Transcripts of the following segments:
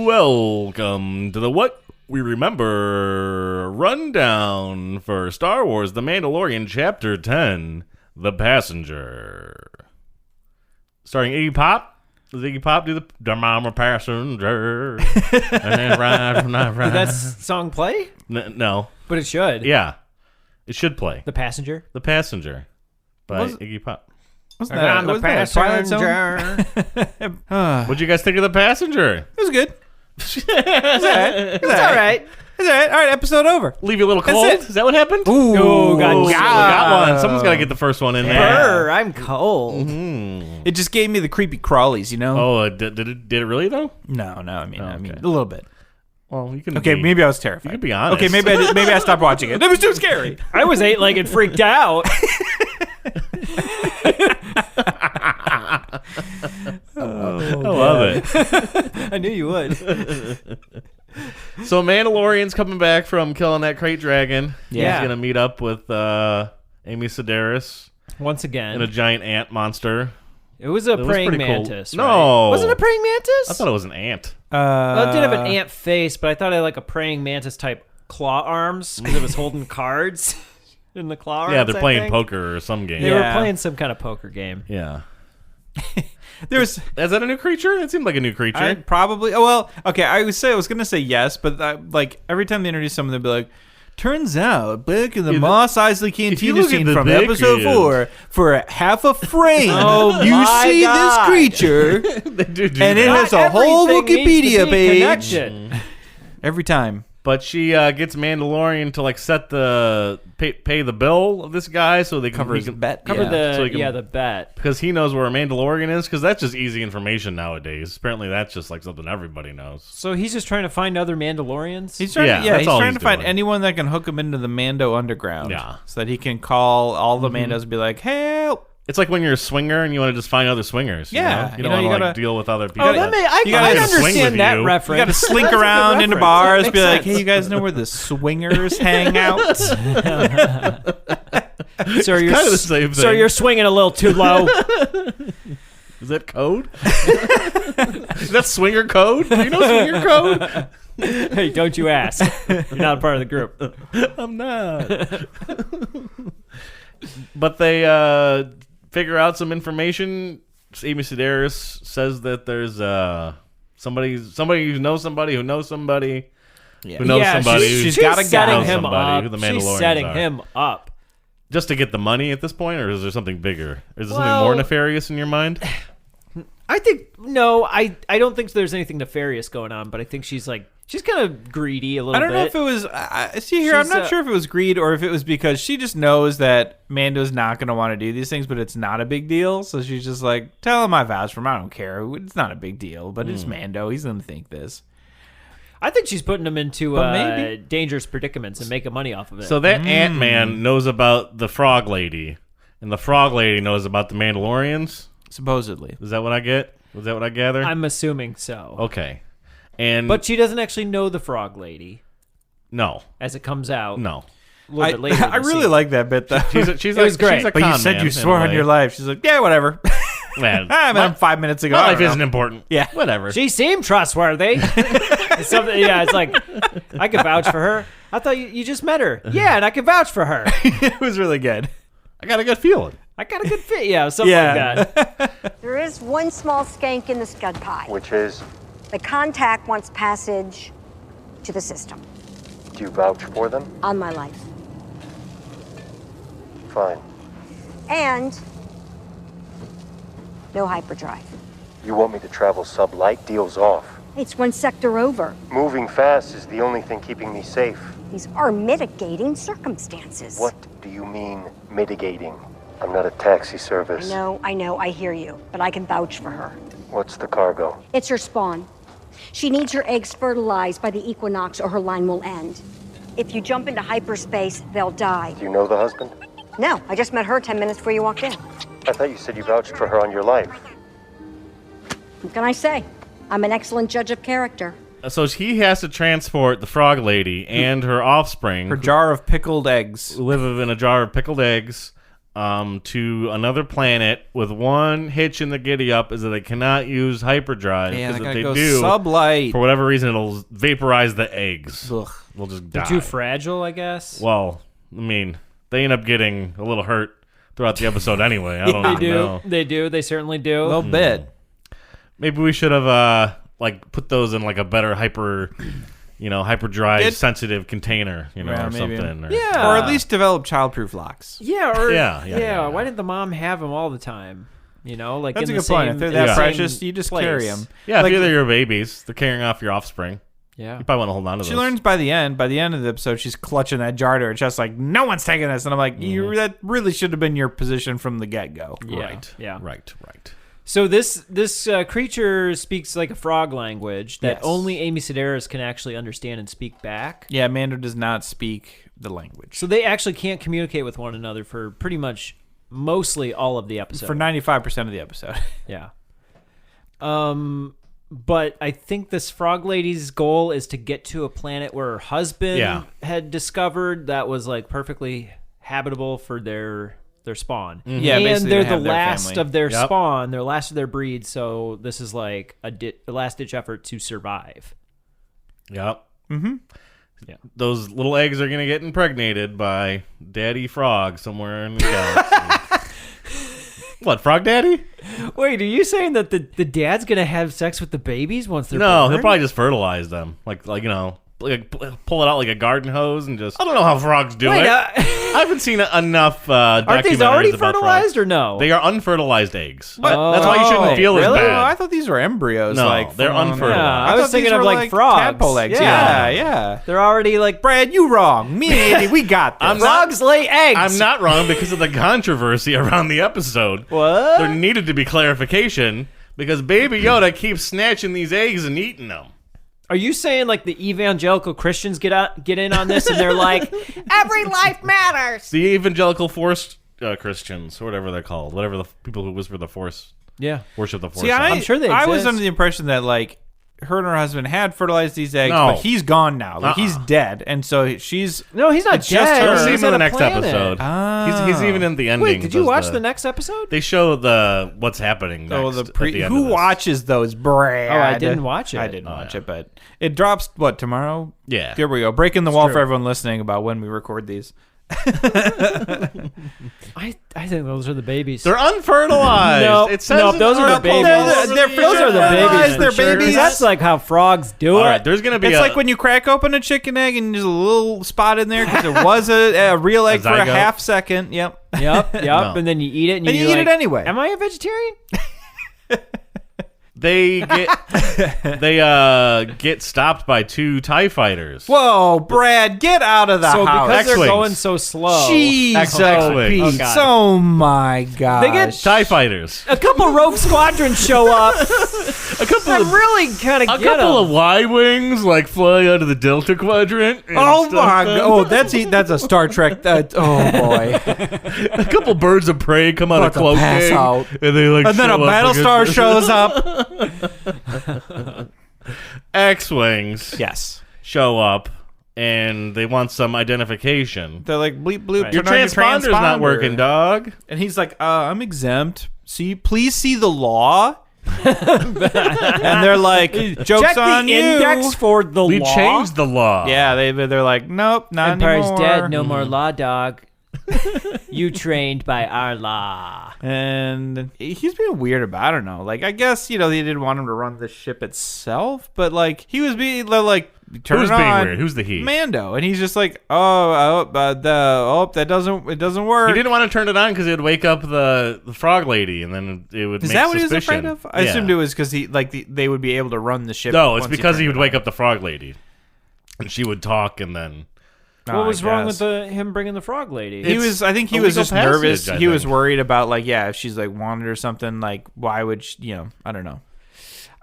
Welcome to the What We Remember rundown for Star Wars The Mandalorian Chapter 10, The Passenger. Starring Iggy Pop. Does Iggy Pop do the I'm a passenger? And ride when I ride. Did that song play? No. But it should. Yeah. It should play. The Passenger? The Passenger by Iggy Pop. Wasn't that the Passenger? What'd you guys think of The Passenger? It was good. It's all right. All right, episode over. Leave you a little cold? Is that what happened? Ooh, got one. Someone's got to get the first one in there. Brr, I'm cold. Mm-hmm. It just gave me the creepy crawlies, you know? Oh, did it really, though? No, I mean, okay. a little bit. Well, you can Okay, maybe I was terrified. You can be honest. Okay, maybe I stopped watching it. It was too scary. I was 8-legged freaked out. I love it. I knew you would. So Mandalorian's coming back from killing that crate dragon. Yeah. He's going to meet up with Amy Sedaris. Once again. And a giant ant monster. It was a praying mantis. Cool. Right? No. Was it a praying mantis? I thought it was an ant. Well, it did have an ant face, but I thought it had like a praying mantis type claw arms because it was holding cards in the claw arms. Yeah, they're playing poker or some game. They were playing some kind of poker game. Yeah. Is that a new creature? It seemed like a new creature. Probably. Oh, well, okay, I was going to say yes, but like every time they introduce someone, they'd be like, turns out back in the Mos Eisley Cantina scene from episode 4, for half a frame, you see this creature, they do and it has a whole Wikipedia page. Every time. But she gets Mandalorian to like set the pay the bill of this guy so they can cover his bet. The bet, because he knows where a Mandalorian is. Because that's just easy information nowadays. Apparently, that's just like something everybody knows. So he's just trying to find other Mandalorians. He's trying. He's trying to find anyone that can hook him into the Mando underground. Yeah, so that he can call all the Mandos and be like, "Help." It's like when you're a swinger and you want to just find other swingers. Yeah. You don't want to like deal with other people. Oh, I understand that reference. You got to slink around into bars, be like, hey, you guys know where the swingers hang out? Sir, you're kind of the same thing. Sir, you're swinging a little too low. Is that code? Is that swinger code? Do you know swinger code? Hey, don't you ask. You're not a part of the group. I'm not. But they figure out some information. Amy Sedaris says that there's somebody who knows somebody who knows somebody who knows somebody. She's got to get him up. Who the Mandalorians She's setting are. him up. Just to get the money at this point, or is there something bigger? Is there something more nefarious in your mind? I think no. I don't think there's anything nefarious going on, but I think she's kind of greedy a little bit. I don't know if it was. I'm not sure if it was greed or if it was because she just knows that Mando's not going to want to do these things, but it's not a big deal. So she's just like, tell him I vouch for him. I don't care. It's not a big deal, but it's Mando. He's going to think this. I think she's putting him into dangerous predicaments and making money off of it. So that Ant-Man knows about the Frog Lady, and the Frog Lady knows about the Mandalorians? Supposedly. Is that what I get? Was that what I gather? I'm assuming so. Okay. But she doesn't actually know the Frog Lady. No. As it comes out. No. A little bit later. I really like that bit, though. She's it was great. But you said you swore on your life. She's like, yeah, whatever. Man, I met him 5 minutes ago. My life isn't important. Yeah. Whatever. She seemed trustworthy. It's like, I could vouch for her. I thought you just met her. Yeah, and I could vouch for her. It was really good. I got a good feeling. I got a good fit. Yeah, something like that. There is one small skank in the scud pie. Which is? The contact wants passage to the system. Do you vouch for them? On my life. Fine. And no hyperdrive. You want me to travel sub-light? Deal's off. It's one sector over. Moving fast is the only thing keeping me safe. These are mitigating circumstances. What do you mean, mitigating? I'm not a taxi service. I know, I hear you, but I can vouch for her. What's the cargo? It's her spawn. She needs her eggs fertilized by the equinox or her line will end. If you jump into hyperspace, they'll die. Do you know the husband? No, I just met her 10 minutes before you walked in. I thought you said you vouched for her on your life. What can I say? I'm an excellent judge of character. So he has to transport the Frog Lady and her offspring. Her jar of pickled eggs. Who live in a jar of pickled eggs to another planet with one hitch in the giddy up is that they cannot use hyperdrive Yeah, because they if gotta they go do, sublight. for whatever reason, it'll vaporize the eggs. Ugh. They'll just They're die. too fragile, I guess. Well, I mean, they end up getting a little hurt throughout the episode anyway. I don't They even do. know. They do. They certainly do. A little bit. Maybe we should have put those in like a better hyperdrive sensitive container, or maybe. something. Yeah. Or at least develop childproof locks. Yeah. Or Yeah. Why didn't the mom have them all the time? Like That's in a the good point. same- If they're in that the precious, same you just place. carry them. Yeah, Like- if they're your babies, they're carrying off your offspring. Yeah. You probably want to hold on to She those. learns by the end of the episode, she's clutching that jar to her chest like, no one's taking this. And I'm like, that really should have been your position from the get-go. Yeah. Right. Yeah. Right. So this creature speaks like a frog language that Yes. only Amy Sedaris can actually understand and speak back. Yeah, Mando does not speak the language. So they actually can't communicate with one another for pretty much mostly all of the episode. For 95% of the episode. Yeah. But I think this frog lady's goal is to get to a planet where her husband had discovered that was like perfectly habitable for their spawn. Yeah, and basically they're to the have their last family. of their Yep. spawn. They're last of their breed. So this is like a last ditch effort to survive. Yep. Mm-hmm. Yeah. Those little eggs are going to get impregnated by Daddy Frog somewhere in the galaxy. What, Frog Daddy? Wait, are you saying that the dad's gonna have sex with the babies once they're No, born? he'll probably just fertilize them. Like pull it out like a garden hose and just... I don't know how frogs do Wait, it. I haven't seen enough aren't these documentaries already about frogs. fertilized or no? They are unfertilized eggs. What? That's why you shouldn't feel really? as Oh, bad. I thought these were embryos. No, like they're from- unfertilized. Yeah, I thought was these thinking of were like frogs. tadpole eggs. Yeah. Yeah. They're already like Brad, you wrong. Me and Andy, we got this. I'm not- frogs lay eggs. I'm not wrong because of the controversy around the episode. What? There needed to be clarification because Baby Yoda keeps snatching these eggs and eating them. Are you saying like the evangelical Christians get in on this and they're like, every life matters? The evangelical Force Christians, or whatever they're called, whatever the people who whisper the Force, Yeah. worship the Force. See, I'm sure they I was exist. under the impression that like her and her husband had fertilized these eggs, No. but he's gone now. Like he's dead, and so she's. No, he's not It's just dead. her. You'll see He's him in at the a next planet. episode. He's even in the ending. Wait, did you does watch the next episode? They show the what's happening next. Oh, the at the end who of this. watches those? Brad. Oh, I didn't watch it. I didn't watch yeah. it, but it drops what tomorrow? Yeah. There we go. Breaking the wall true. for everyone listening about when we record these. I think those are the babies. They're unfertilized. No, it says no, in those are the article- babies. Those are the babies. They're for sure. babies. That's like how frogs do All it. right, there's gonna be It's like when you crack open a chicken egg and there's a little spot in there because it was a real egg for a zygote? half second. Yep. Yep, No. and then you eat it, and, And you you're eat it like, anyway. Am I a vegetarian? they get stopped by two TIE fighters. Whoa, Brad, get out of the So house. because they're X-Wings. going so slow, Jesus, X-Wings. Pete. God. Oh my God. They get TIE fighters. a couple Rogue Squadrons show up. A couple That of really kind of a get couple them. of Y-wings like fly out of the Delta Quadrant. and Oh stuff. my God! Oh, that's a Star Trek. Oh boy! A couple birds of prey come out About of to cloaking, pass out. and they like. And then a show up Battlestar against- shows up. X-wings Yes, show up, and they want some identification. they're like bleep bloop. Right. Your turn on transponder's not transponder. working, dog. And he's like, I'm exempt. Please see the law. And they're like, jokes Check on the you. index for the We law. changed the law. Yeah, they're like, nope, not Empire's anymore. dead. No more law, dog. You trained by our law. And he's being weird about, I don't know. Like, I guess, they didn't want him to run the ship itself, but like, he was being like, turn Who's it being on. weird? Who's the he? Mando. And he's just like, that doesn't work. He didn't want to turn it on because it would wake up the frog lady, and then it would Is make that what he was suspicion. afraid of? I Yeah. assumed it was because they would be able to run the ship. No, it's once because he turned would it wake on. up the frog lady, and she would talk, and then Oh, What was I wrong guess. with him bringing the frog lady? He It's was. I think he a was legal just nervous. passage, I He was think. worried about like, if she's like wanted or something. Like, why would she, I don't know.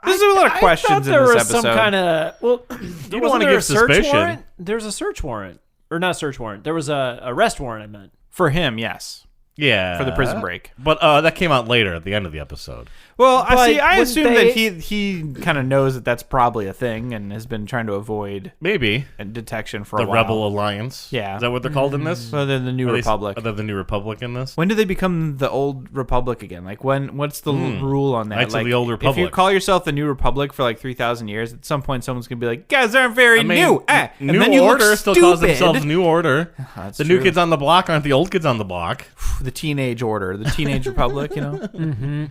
There's a lot of questions in there this was episode. some kind of don't wasn't wanna there give a search suspicion. warrant? There's a search warrant, or not search warrant. There was a arrest warrant. I meant. For him, yes, yeah, for the prison break. But that came out later at the end of the episode. Well, I wouldn't assume they- that he kind of knows that that's probably a thing and has been trying to avoid Maybe detection for the a while. Rebel Alliance. Yeah. Is that what they're called in this? Well, they're the New Republic. Are they the New Republic in this? When do they become the Old Republic again? Like what's the rule on that? Knights of like the Old if you Republic. call yourself the New Republic for like 3,000 years, at some point someone's gonna be like, "Guys aren't very new." New And then you Order look still calls stupid. themselves New Order. That's The new true. kids on the block aren't the old kids on the block. The Teenage Order, the Teenage Republic, you know. Mm-hmm.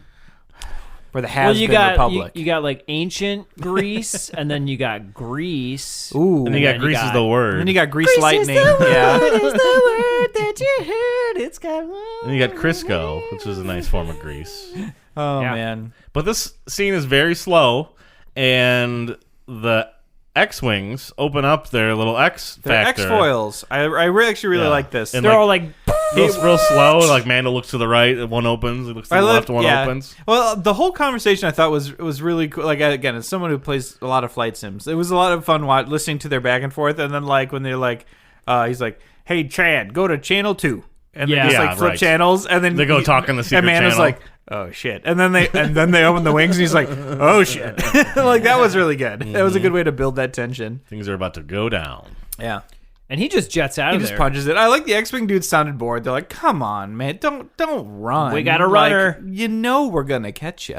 Or the Well, has-been Republic. you got like ancient Greece, and then you got Greece. Ooh, And you got you Grease is got- the word. and then you got Grease Lightning. Yeah. Is the word that you heard? It's got. And you got Crisco, which is a nice form of grease. Oh Yeah. man. But this scene is very slow, and the X-Wings open up their little X The factor. X-Foils. I actually really Yeah. like this. And They're like- all like. Real slow. Like Mando looks to the right, and one opens. He looks to the left, and one opens. Well, the whole conversation I thought was really cool. Like again, as someone who plays a lot of flight sims, it was a lot of fun listening to their back and forth. And then like when they're like, he's like, "Hey Chad, go to channel 2," and they Yeah. just Yeah, like flip right. channels, and then They go talk on the secret and Mando's channel. like, "Oh shit," and then they open the wings, and he's like, "Oh shit," like that was really good. That was a good way to build that tension. Things are about to go down. Yeah. And he just jets out He of just there. punches it. I like the X-Wing dudes sounded bored. They're like, "Come on, man, don't run. We got a Like, runner." you know we're gonna catch you."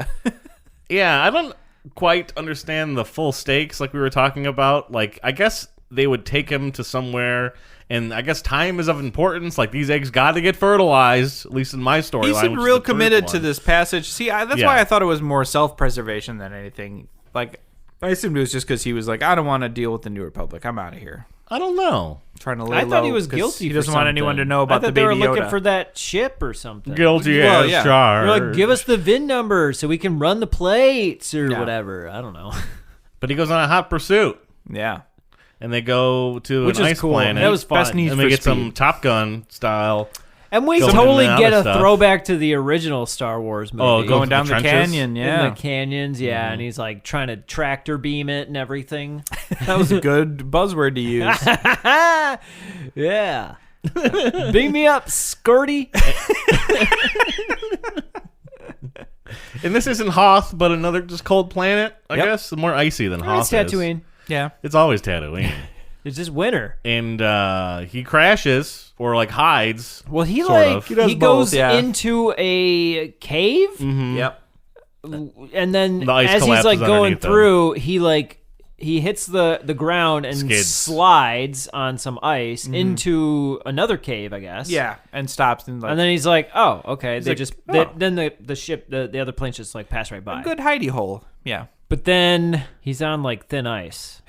Yeah, I don't quite understand the full stakes like we were talking about. Like, I guess they would take him to somewhere, and I guess time is of importance. Like, these eggs got to get fertilized, at least in my storyline. He seemed which is real the third committed to one. this passage. See, that's Yeah. why I thought it was more self-preservation than anything. Like, I assumed it was just because he was like, "I don't want to deal with the New Republic. I'm out of here." I don't know. Trying to lay I thought low he was 'cause guilty. He for doesn't want anyone to something. know about I the thought they baby were looking Yoda. for that ship or something. Guilty Well, as yeah. charged. They're like, give us the VIN number so we can run the plates or Yeah. whatever. I don't know. But he goes on a hot pursuit, Yeah. and they go to Which an is ice cool. planet. That was fun. Best Need and for we get some Speed. Top Gun style. And we Going totally in and get out a of stuff. throwback to the original Star Wars movie. Oh, Going down the trenches? canyon, in yeah. the canyons, yeah, and he's like trying to tractor beam it and everything. That was a good buzzword to use. Yeah. Beam me up, Skirty. And this isn't Hoth, but another just cold planet, I Yep. guess. More icy than Hoth It's is. Tatooine. Yeah. It's always Tatooine. It's just winter. And he crashes, or like hides. Well, he Sort like of. He does he goes both, yeah. into a cave, Yep. and then The ice as he's collapses like going underneath them. through, he hits the ground and Skids. slides on some ice into another cave, I guess. Yeah. And stops and like, And then he's like, "Oh, okay." They like, just "Oh." then the ship, the other planes just like pass right by. good hidey hole. Yeah. But then he's on like thin ice.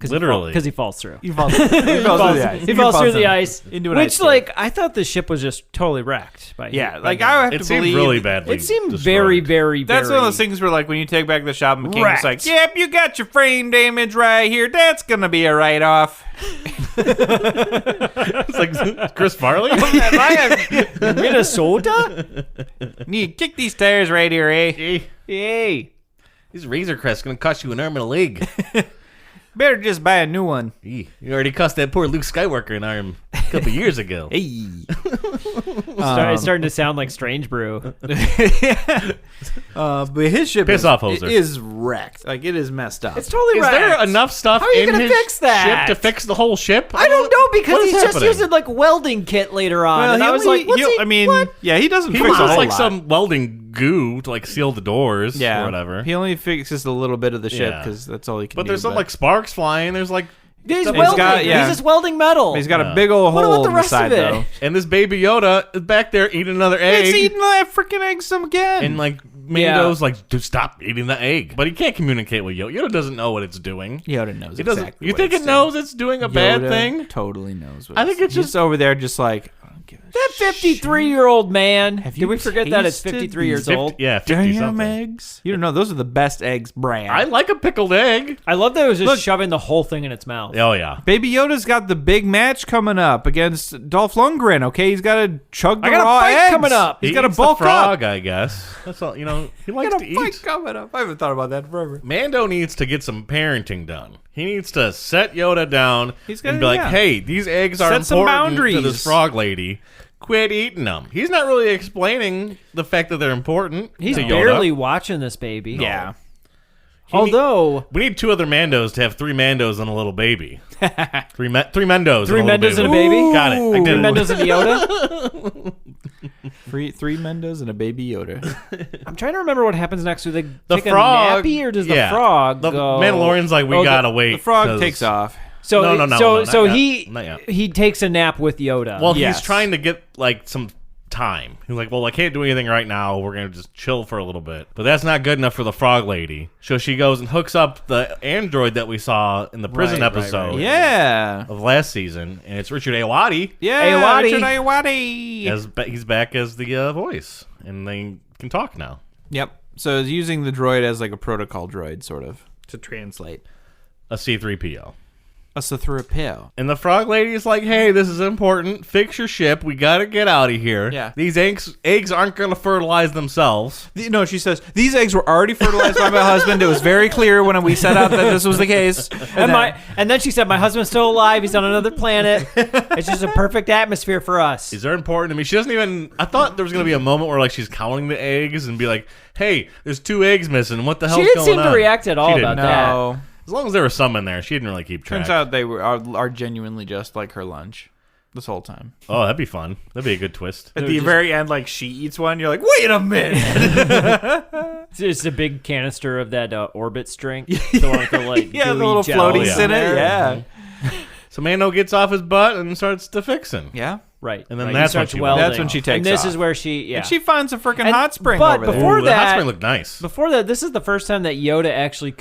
Literally. Because he falls through. He falls through the ice. He falls through the ice into an which, ice cave. like, I thought the ship was just totally wrecked. Yeah. by Like, then. I have It to seemed believe. really badly. It seemed destroyed. very, very, That's very. one of those things where, like, when you take back the shop mechanic, Wrecked. it's like, "Yep, you got your frame damage right here. That's going to be a write-off." It's like Chris Farley. Minnesota? You kick these tires right here, eh? Hey, Yay. these Razor Crest's gonna cost you an arm and a leg. Better just buy a new one. You already cost that poor Luke Skywalker an arm a couple years ago. Hey. It's starting to sound like Strange Brew. But his ship Piss off, Hoser. is wrecked. Like, it is messed up. It's totally Is wrecked. there enough stuff How are you in gonna his fix that? ship to fix the whole ship? I don't know, because What is he's just happening? using like welding kit later on. Well, and I was like, what's he, I mean, what? yeah, he doesn't He fix a uses whole like lot. some welding goo to like seal the doors or whatever. He only fixes a little bit of the ship Yeah. because that's all he can But do. there's some like sparks flying. There's like, He's He's welding. got- yeah. He's just welding metal. he's got a big old What hole about the in rest the side, of it? though. and this baby Yoda is back there eating another egg. It's eating that freaking egg some again. And like Mando's like, dude, stop eating the egg. But he can't communicate with Yoda. Yoda doesn't know what it's doing. Yoda knows It doesn't. exactly You what think it's it knows it's doing a bad Yoda thing? Totally knows what I think it's he's just- over there just like, I don't give a That 53-year-old man. Have Did you we forget that it's tasted 53 years these old? Yeah, 50 damn something. eggs. You don't know. Those are the best eggs brand. I like a pickled egg. I love that it was just Look. shoving the whole thing in its mouth. Oh yeah. Baby Yoda's got the big match coming up against Dolph Lundgren. Okay, he's got to chug the I got a raw fight eggs. coming up. He's He got to eats the bulk frog, up. I guess. That's all. You know, he likes Got to a fight eat. coming up. I haven't thought about that forever. Mando needs to get some parenting done. He needs to set Yoda down He's gotta- and be like, yeah. "Hey, these eggs are Set some important to boundaries. this frog lady. quit eating them. He's not really explaining the fact that they're important. He's to Yoda. barely watching this baby. Yeah. Although we need 2 other Mandos to have 3 Mandos and a little baby. 3 Mendos. 3 and Mendos and a baby. baby. Got it. I did 3 it. Mendos and Yoda. 3 Mendos and a baby Yoda. I'm trying to remember what happens next. Do they The take frog, a nappy, or does the frog the go? Mandalorian's like, we gotta wait. The frog 'cause- takes off. So No, so not he yet. Not yet. he takes a nap with Yoda. Well, Yes. he's trying to get like some time. He's like, well, I can't do anything right now. We're gonna just chill for a little bit. But that's not good enough for the frog lady. So she goes and hooks up the android that we saw in the prison Right, episode Yeah. of last season, and it's Richard Ayoade. Yeah. Ayoade. Richard Ayoade. He's back as the voice, and they can talk now. Yep. So he's using the droid as like a protocol droid, sort of, to translate. A C-3PO. A C-3PO. And the frog lady is like, hey, this is important. Fix your ship. We got to get out of here. Yeah. These eggs aren't going to fertilize themselves. No, she says, these eggs were already fertilized by my husband. It was very clear when we set out that this was the case. And then she said, my husband's still alive. He's on another planet. It's just a perfect atmosphere for us. These are important to me. She doesn't even... I thought there was going to be a moment where like she's counting the eggs and be like, hey, there's 2 eggs missing. What the hell's She going didn't on? seem to react at all She about didn't. that. No. As long as there was some in there, she didn't really keep track. Turns out they are genuinely just like her lunch this whole time. Oh, that'd be fun. That'd be a good twist. At the very end, like, she eats one. You're like, wait a minute. It's just a big canister of that Orbit's drink. The one with the, like, Yeah, the gooey little gel floaties in it. Yeah. So Mando gets off his butt and starts to fixing. Yeah. Right. And then right. that's He starts when she- welding. That's when she takes And this off. is where she, And she finds a freaking And- hot spring but over there. before Ooh, the hot that- spring looked nice. Before that, this is the first time that Yoda actually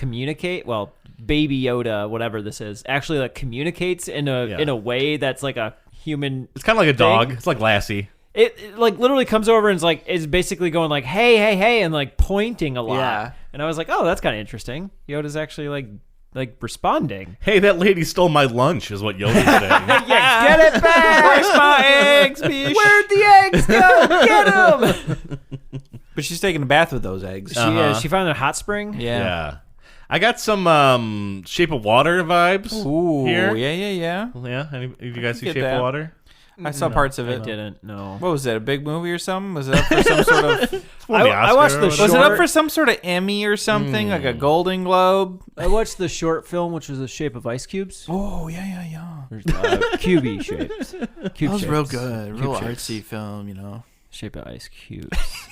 Baby Yoda, whatever this is, actually like communicates in a way that's like a human. It's kind of like a dog. It's like Lassie. It like literally comes over and is basically going like, hey, hey, hey, and like pointing a lot. Yeah. And I was like, oh, that's kind of interesting. Yoda's actually like responding. Hey, that lady stole my lunch, is what Yoda's saying. Yeah, get it back. Where's my eggs, bitch? Where'd the eggs go? Get them. But she's taking a bath with those eggs. She found a hot spring. Yeah. I got some Shape of Water vibes Ooh, here. yeah. Yeah. Any of you guys see get Shape that. of Water? I saw parts of I it. didn't know. What was that? A big movie or something? Was it up for some sort of? Won the I Oscar watched or the whatever. Was it up Short- for some sort of Emmy or something, like a Golden Globe? I watched the short film, which was The Shape of Ice Cubes. Oh yeah. Cubey shapes. Cube That was shapes. real good, real Cube shapes. artsy film, you know. Shape of Ice Cubes.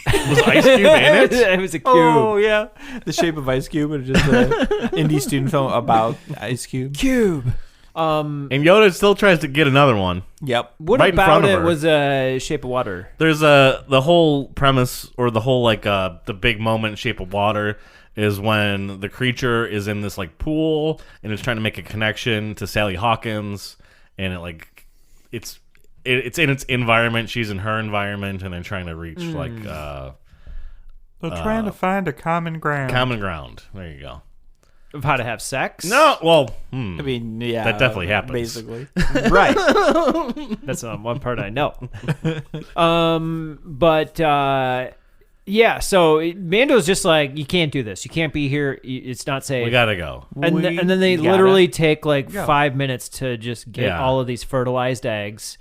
Was Ice Cube in it? It was a cube. Oh yeah, The Shape of Ice Cube, and just an indie student film about Ice Cube. Cube. And Yoda still tries to get another one. Yep. What Right in about front of it her. was a Shape of Water? There's the whole premise, or the whole the big moment in Shape of Water is when the creature is in this like pool and is trying to make a connection to Sally Hawkins, and it's in its environment, she's in her environment, and they're trying to reach They're trying to find a common ground. common ground. There you go. Of how to have sex? No, well, I mean, yeah, That definitely happens. Basically, Right. That's one part I know. Yeah, so Mando's just like, you can't do this. You can't be here. It's not safe. we gotta go. And then they gotta literally take like go. 5 minutes to just get Yeah. all of these fertilized eggs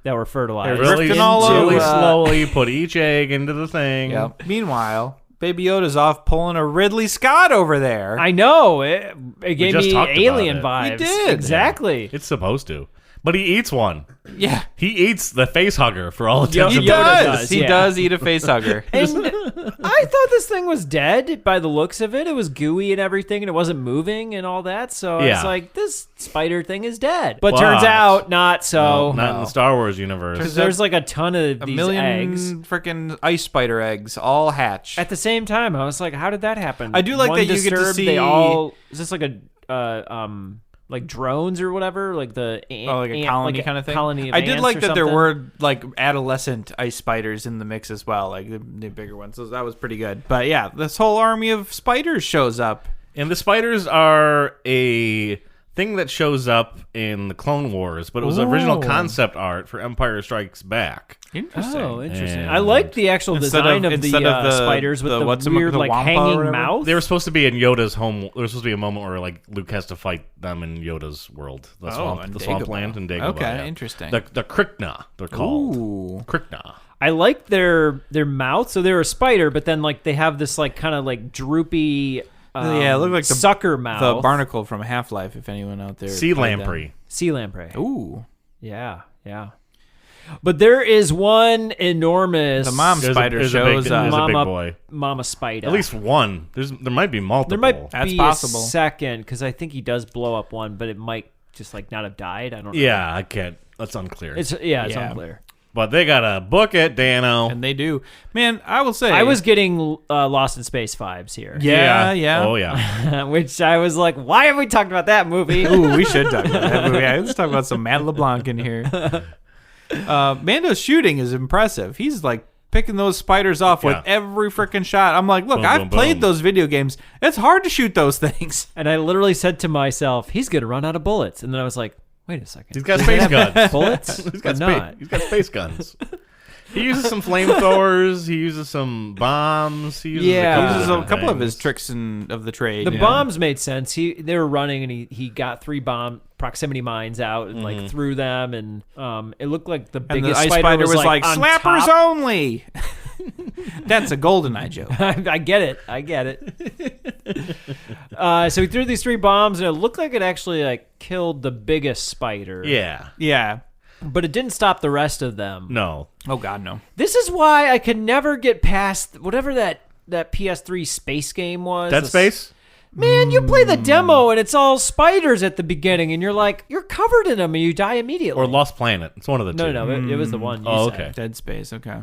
that were fertilized. They're Really, drifting all really over. slowly put each egg into the thing. Yep. Meanwhile, Baby Yoda's off pulling a Ridley Scott over there. I know. It gave just me talked about alien it. vibes. We did. Exactly. It's supposed to, but he eats one. Yeah, He eats the face hugger for all intents he and Yoda purposes. does. does, He yeah. does eat a face hugger. And I thought this thing was dead by the looks of it. It was gooey and everything, and it wasn't moving and all that. So I Yeah. was like, this spider thing is dead. But But- turns out not so. Not in the Star Wars universe. Because there's like a ton of A these million eggs. freaking ice spider eggs all hatch. At the same time, I was like, how did that happen? I do like One that you get to disturbed, see- They all is this like a like drones or whatever, like the like a colony kind of thing. Colony of I did ants like or that there something. were like adolescent ice spiders in the mix as well, like the bigger ones. So that was pretty good. But yeah, this whole army of spiders shows up. And the spiders are a thing that shows up in the Clone Wars, but it was original concept art for Empire Strikes Back. Interesting. Oh, interesting. And I like the actual design of the spiders with the weird, like, hanging mouth. They were supposed to be in Yoda's home. There was supposed to be a moment where, like, Luke has to fight them in Yoda's world, the swampland in Dagobah. Okay, interesting. The Krykna, they're called. Ooh. Krykna. I like their mouth. So they're a spider, but then like they have this like kind of like droopy. It looked like the sucker mouth. The barnacle from Half-Life. If anyone out there, Sea lamprey. Sea lamprey. Ooh, yeah. But there is one enormous. The mom spider shows up. There's a big boy. Mama spider. At least one. There might be multiple. There might That's be possible. a second because I think he does blow up one, but it might just like not have died. I don't know. Yeah, I can't. That's unclear. It's unclear. But they gotta book it, Dano. And they do. Man, I will say, I was getting Lost in Space vibes here. Yeah. Oh yeah. Which I was like, why have we talked about that movie? Ooh, we should talk about that movie. Yeah, let's talk about some Matt LeBlanc in here. Mando's shooting is impressive. He's like picking those spiders off with every freaking shot. I'm like, look, Boom, I've boom, played boom. those video games. It's hard to shoot those things. And I literally said to myself, he's going to run out of bullets. And then I was like, wait a second. He's got space guns. Bullets? He's got not. He's got space guns. He uses some flamethrowers. He uses some bombs. He uses a couple of his tricks of the trade. The bombs made sense. They were running, and he got 3 proximity mines out and like threw them, and it looked like the biggest and the ice spider was like on slappers top. only. That's a GoldenEye joke. I get it. So he threw these 3 bombs, and it looked like it actually like killed the biggest spider. Yeah. But it didn't stop the rest of them. No. Oh God, no. This is why I could never get past whatever that PS3 space game was. Dead Space? Man, you play the demo and it's all spiders at the beginning, and you're like, you're covered in them and you die immediately. Or Lost Planet. It's one of the two. No, it was the one you said. okay. Dead Space, okay.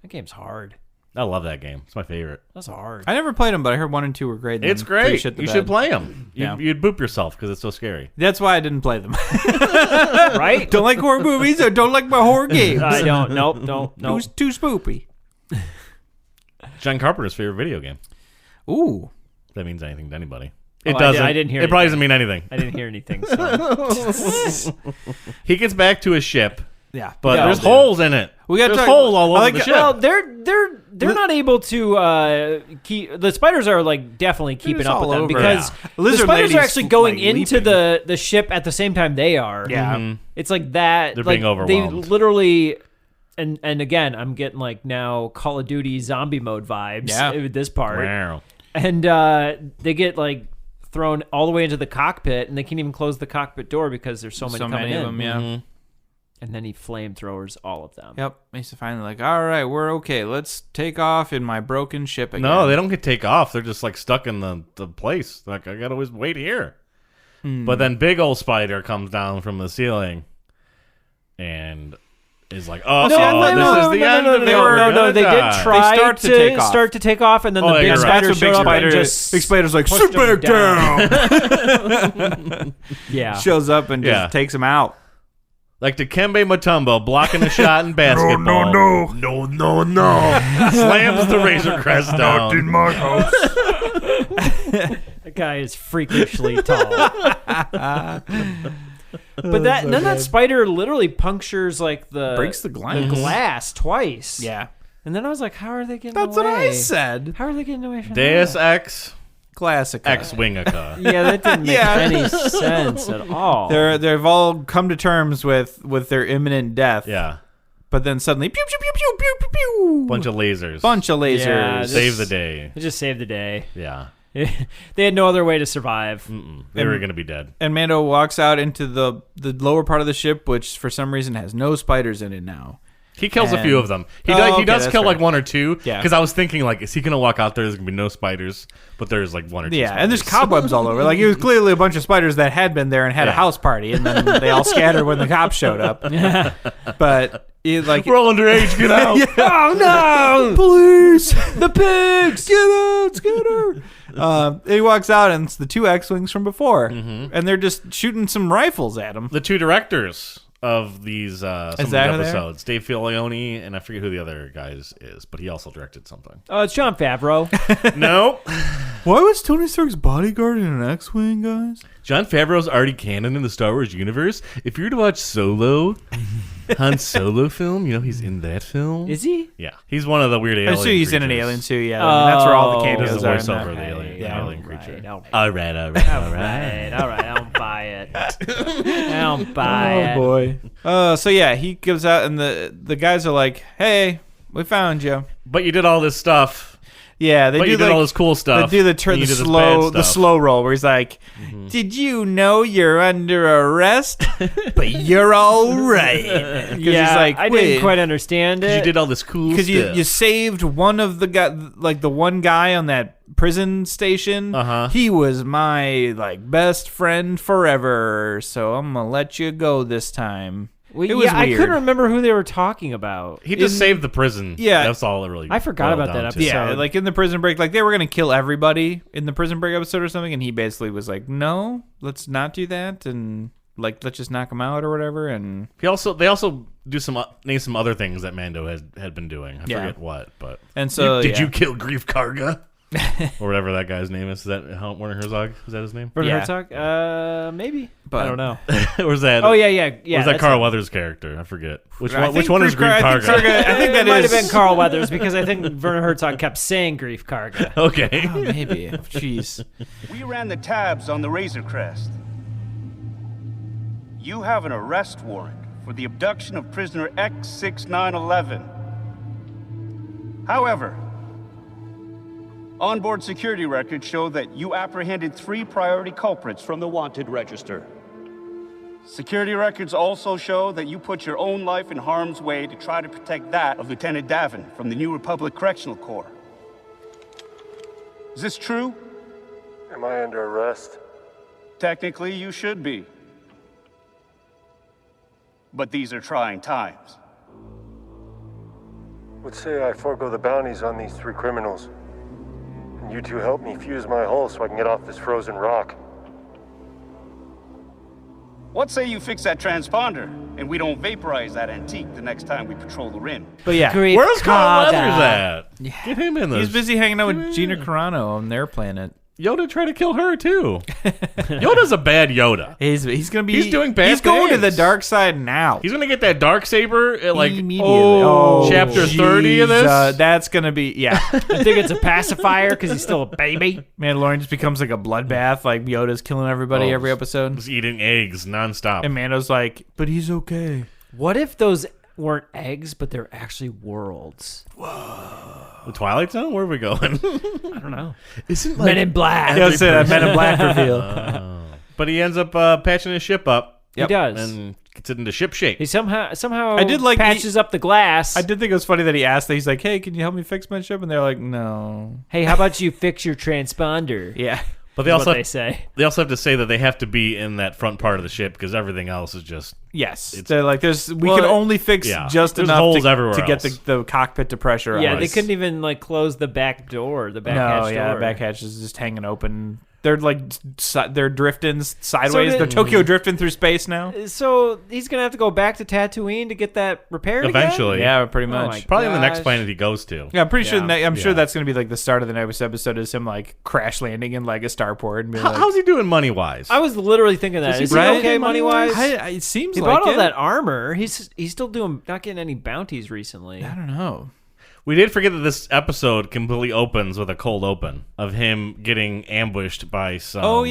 That game's hard. I love that game. It's my favorite. That's hard. I never played them, but I heard 1 and 2 were great. It's great. You should play them. Yeah. You'd boop yourself because it's so scary. That's why I didn't play them. Right? Don't like horror movies or don't like my horror games. I don't. Nope. Too spoopy. John Carpenter's favorite video game. Ooh. If that means anything to anybody. Oh, It doesn't. I didn't hear It probably anything. doesn't mean anything. I didn't hear anything. So. He gets back to his ship, Yeah. but Yeah, there's dude. holes in it. There's holes all over the ship. Well, they're not able to keep the spiders are like definitely keeping up with them because the Lizard spiders lady's, are actually going like, into leaping. the ship at the same time they are. Yeah. It's like that. They're like, being overwhelmed. They literally, and again, I'm getting like now Call of Duty zombie mode vibes with this part. Wow. And they get like thrown all the way into the cockpit, and they can't even close the cockpit door because there's so many coming in. of them, yeah. And then he flamethrowers all of them. Yep. He's finally like, all right, we're okay. Let's take off in my broken ship again. No, they don't get take off. They're just like stuck in the place. Like, I gotta always wait here. But then big old spider comes down from the ceiling and is like, oh, this is the end of it. No, they did try They start to take off. and then the big you're spider right. showed up and just Big Spider's like, pushed sit back him down. yeah. Shows up and just takes him out. Like Dikembe Mutombo blocking a shot in basketball. No. Slams the Razor Crest down. Not in my house. That guy is freakishly tall. But that spider literally punctures like Breaks the glass. glass twice. Yeah. And then I was like, how are they getting That's away? what I said. How are they getting away from Deus that? Ex Classic. Ex-Wingica. Yeah, that didn't make any sense at all. They've all come to terms with their imminent death. Yeah. But then suddenly, pew pew pew pew pew pew pew. Bunch of lasers. Bunch of lasers. Yeah, Save the day. They just saved the day. Yeah. They had no other way to survive. They were going to be dead. And Mando walks out into the lower part of the ship, which for some reason has no spiders in it now. He kills a few of them. He Oh, does okay, kill that's like fair. 1 or 2. Yeah. Because I was thinking, like, is he going to walk out there? There's going to be no spiders. But there's like 1 or 2 Yeah, spiders. and there's cobwebs all over. Like, it was clearly a bunch of spiders that had been there and had a house party, and then they all scattered when the cops showed up. But we're all underage. Get out. Oh no! police! The pigs! Get out! He walks out, and it's the 2 X-Wings from before. And they're just shooting some rifles at him. The 2 directors of these some of the that who they are? episodes, Dave Filoni, and I forget who the other guys is, but he also directed something. Oh, it's Jon Favreau. No. Why was Tony Stark's bodyguard in an X-Wing, guys? Jon Favreau's already canon in the Star Wars universe. If you were to watch Solo, Han Solo film, he's in that film. Is he? Yeah. He's one of the weird alien I'm sure he's in an creatures. alien suit, yeah. I mean, that's where all the He cameos does the are. voiceover of the alien creature. All right. All right. I don't buy it. I don't buy it. Oh, boy. So, yeah, he gives out, and the guys are like, hey, we found you. But you did all this stuff. Yeah, they But do you did all this cool stuff. They do and you did this bad the stuff. slow roll where he's like, "Did you know you're under arrest? But you're all right." Yeah, he's like, I didn't quite understand it. You did all this cool stuff. Because you saved one of the guy, like the one guy on that prison station. He was my best friend forever. So I'm gonna let you go this time. Well, It was I weird. couldn't remember who they were talking about. He just saved the prison. Yeah. That's all it really I forgot boiled about that down to. episode. Yeah, like in the Prison Break, they were gonna kill everybody in the Prison Break episode or something, and he basically was like, "No, let's not do that," and let's just knock him out or whatever. And They also do name some other things that Mando had been doing. I forget what, but so did you kill Grief Karga? Or whatever that guy's name is. Is that Werner Herzog? Is that his name? Werner Yeah. Herzog? Maybe. But- I don't know. Or was that? Oh, yeah. Or was that that's Carl it. Weathers' character? I forget. Which I one? Which think one is Grief I Karga? think that It might is- have been Carl Weathers because I think Werner Herzog kept saying Grief Karga. Okay. Oh, maybe. Jeez. We ran the tabs on the Razor Crest. You have an arrest warrant for the abduction of prisoner X6911. However, onboard security records show that you apprehended 3 priority culprits from the wanted register. Security records also show that you put your own life in harm's way to try to protect that of Lieutenant Davin from the New Republic Correctional Corps. Is this true? Am I under arrest? Technically, you should be. But these are trying times. Let's say I forego the bounties on these 3 criminals. And you two help me fuse my hull so I can get off this frozen rock. What say you fix that transponder, and we don't vaporize that antique the next time we patrol the rim? But yeah, Grief Where's Carl Karga. Weathers at? Get him in this. he's busy hanging out with Gina Carano on their planet. Yoda tried to kill her too. Yoda's a bad Yoda. He's gonna be. He's doing bad He's going to the things. dark side now. He's gonna get that dark saber at Immediately. chapter 30 of this. That's gonna be I think it's a pacifier because he's still a baby. Mandalorian just becomes like a bloodbath. Like Yoda's killing everybody every episode, Just eating eggs nonstop. and Mando's like, "But he's okay." What if those weren't eggs, but they're actually worlds? The Twilight Zone? Where are we going? I don't know. Isn't Men in Black. Yeah, say that Men in Black reveal. But he ends up patching his ship up. He does. And gets it into ship shape. He somehow I did like patches up the glass. I did think it was funny that he asked that. He's like, "Hey, can you help me fix my ship?" And they're like, "No." Hey, how about you fix your transponder? Yeah. But they Is also what they say. They also have to say that they have to be in that front part of the ship because everything else is just Yes. It's- They're like, we can only fix yeah. just There's enough holes to everywhere get else. the cockpit to pressure. Yeah, they couldn't even close the back door. The back hatch door. the back hatch is just hanging open. They're they're drifting sideways. So they're Tokyo drifting through space now. So he's gonna have to go back to Tatooine to get that repaired eventually. Yeah, pretty Oh much. my Probably in the next gosh. planet he goes to. Yeah, I'm pretty sure. Yeah. I'm sure that's going to be like the start of the next episode is him like crash landing in like a starport and be like, How's he doing money wise? I was literally thinking that. Is he right? okay money wise? It seems He like bought all it. that armor. He's still not getting any bounties recently. I don't know. We did forget that this episode completely opens with a cold open of him getting ambushed by some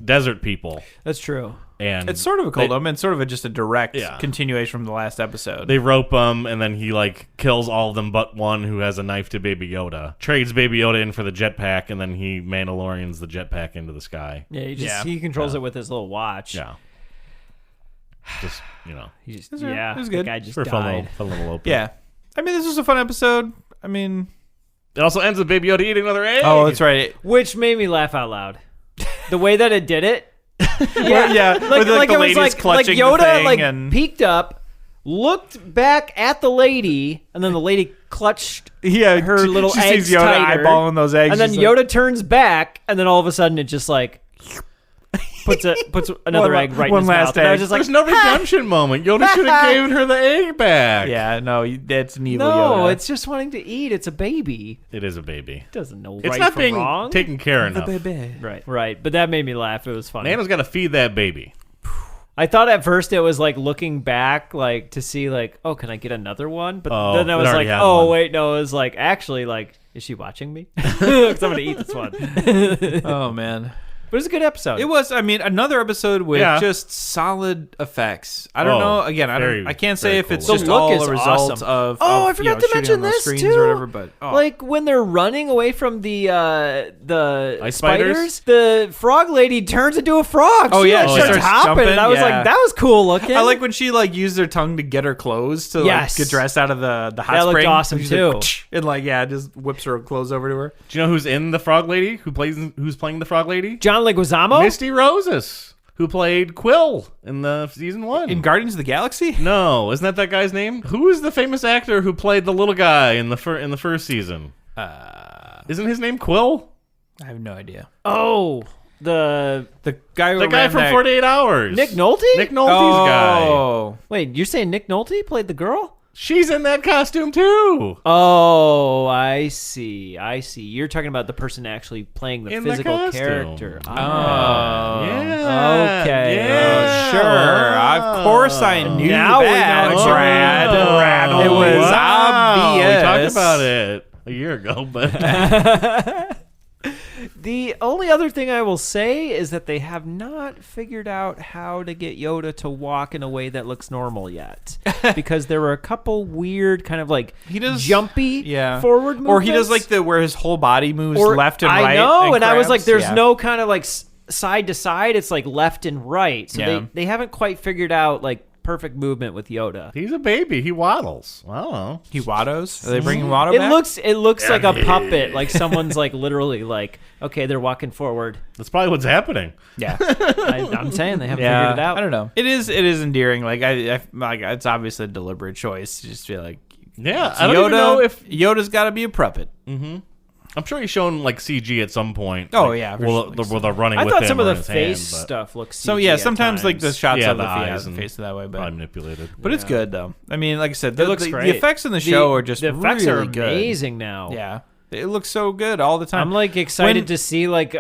desert people. That's true. And It's sort of a cold open, sort of just a direct Yeah. continuation from the last episode. they rope him, and then he kills all of them but one who has a knife to Baby Yoda. Trades Baby Yoda in for the jetpack, and then he Mandalorians the jetpack into the sky. Yeah, he controls it with his little watch. Yeah. Just, He just, It was the good. guy just for a died. fun little open. Yeah. I mean, this was a fun episode. I mean, It also ends with Baby Yoda eating another egg. oh, that's right. Which made me laugh out loud. The way that it did it. Yeah, with, Like the it was ladies like clutching the Yoda thing and peeked up, looked back at the lady, and then the lady clutched her little she eggs sees Yoda tighter. eyeballing those eggs, and then she's Yoda turns back, and then all of a sudden it just puts another egg right in his mouth. And I was just like, there's no redemption moment. Yoda should have given her the egg back. Yeah, no, that's an evil no, Yoda. it's just wanting to eat. It's a baby. It is a baby. It doesn't know It's right not from being wrong. taken care enough. Right. But that made me laugh. It was funny. Nano's got to feed that baby. I thought at first it was like looking back, like to see, like, oh, can I get another one? But then I was like, oh, wait, no. It was like, actually, like, is she watching me? Because I'm going to eat this one. Oh, man. But it was a good episode. It was, I mean, another episode with just solid effects. I don't know. Again, I can't say if it's cool. just The look all is a result awesome. of I forgot to mention this too. Or whatever, but like when they're running away from the Ice spiders, the frog lady turns into a frog. Oh, yeah, she starts hopping. jumping, And I was like, that was cool looking. I like when she like used her tongue to get her clothes to like get dressed out of the hot that spring. looked awesome She's too. Like, and like just whips her clothes over to her. Do you know who's in the Frog Lady? Who's playing the Frog Lady? John Leguizamo. Misty Roses, who played Quill in the season 1 in Guardians of the Galaxy. No, isn't that guy's name? Who is the famous actor who played the little guy in the first season? Isn't his name Quill? I have no idea. Oh, the guy. The guy from 48 Hours. Nick Nolte. Nick Nolte's guy. Wait, you're saying Nick Nolte played the girl? She's in that costume too. Oh, I see. You're talking about the person actually playing the In physical the costume. character. Oh, yeah. Okay. Yeah. Sure. Of course I knew Now we that, know it's Brad. It was obvious. We talked about it a year ago, but The only other thing I will say is that they have not figured out how to get Yoda to walk in a way that looks normal yet. Because there were a couple weird kind of like jumpy forward movements. Or he does like where his whole body moves left and right. I know, and I was grabs. like, there's no kind of like side to side. It's like left and right. So they haven't quite figured out like perfect movement with Yoda. He's a baby. He waddles. I don't know. He waddles? Are they bringing Watto back? It looks like a puppet. Like someone's like literally like, okay, they're walking forward. That's probably what's happening. Yeah. I'm saying they haven't figured it out. I don't know. It is endearing. Like I like it's obviously a deliberate choice to just feel like I don't even know if Yoda's got to be a puppet. Mm-hmm. I'm sure he's shown like CG at some point. Oh like, yeah, while they're running. I with thought him some of or the in his face hand, stuff looks. CG so yeah, at sometimes times. like the shots of the eyes face that way, but probably manipulated. But it's good though. I mean, like I said, It looks great. The effects in the show are just the effects really are good. Amazing now. Yeah. It looks so good all the time. I'm like excited to see like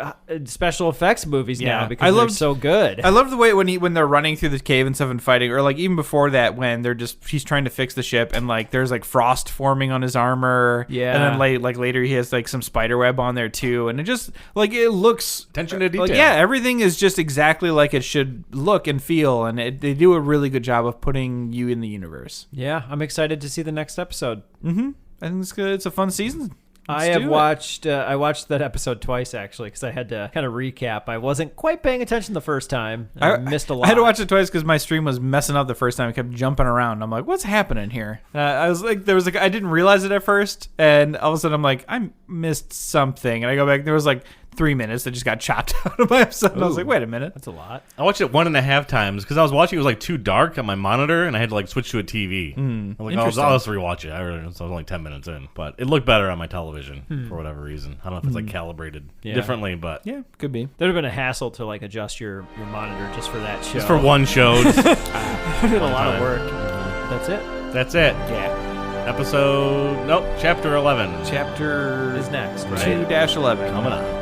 special effects movies now because they're so good. I love the way when they're running through the cave and stuff and fighting, or like even before that when he's trying to fix the ship and like there's like frost forming on his armor. Yeah. And then like later he has like some spider web on there too, and it just like it looks attention to detail. Like, yeah, everything is just exactly like it should look and feel, and they do a really good job of putting you in the universe. Yeah, I'm excited to see the next episode. Mm-hmm. I think it's good. It's a fun season. I watched that episode twice actually because I had to kind of recap. I wasn't quite paying attention the first time. I missed a lot. I had to watch it twice because my stream was messing up the first time. I kept jumping around. I'm like, what's happening here? I was like, I didn't realize it at first, and all of a sudden I'm like, I missed something, and I go back. There was like 3 minutes that just got chopped out of my episode. And I was like, wait a minute, that's a lot. I watched it 1.5 times because I was watching. It was like too dark on my monitor, and I had to like switch to a TV. I'm like, I'll just rewatch it. So I was only 10 minutes in, but it looked better on my television for whatever reason. I don't know if it's like calibrated differently, but yeah, could be. There'd have been a hassle to like adjust your monitor just for that show. Just for one show. Did a lot of work. That's it. That's it. Yeah. Chapter 11. Chapter is next, right? 2-11 coming up.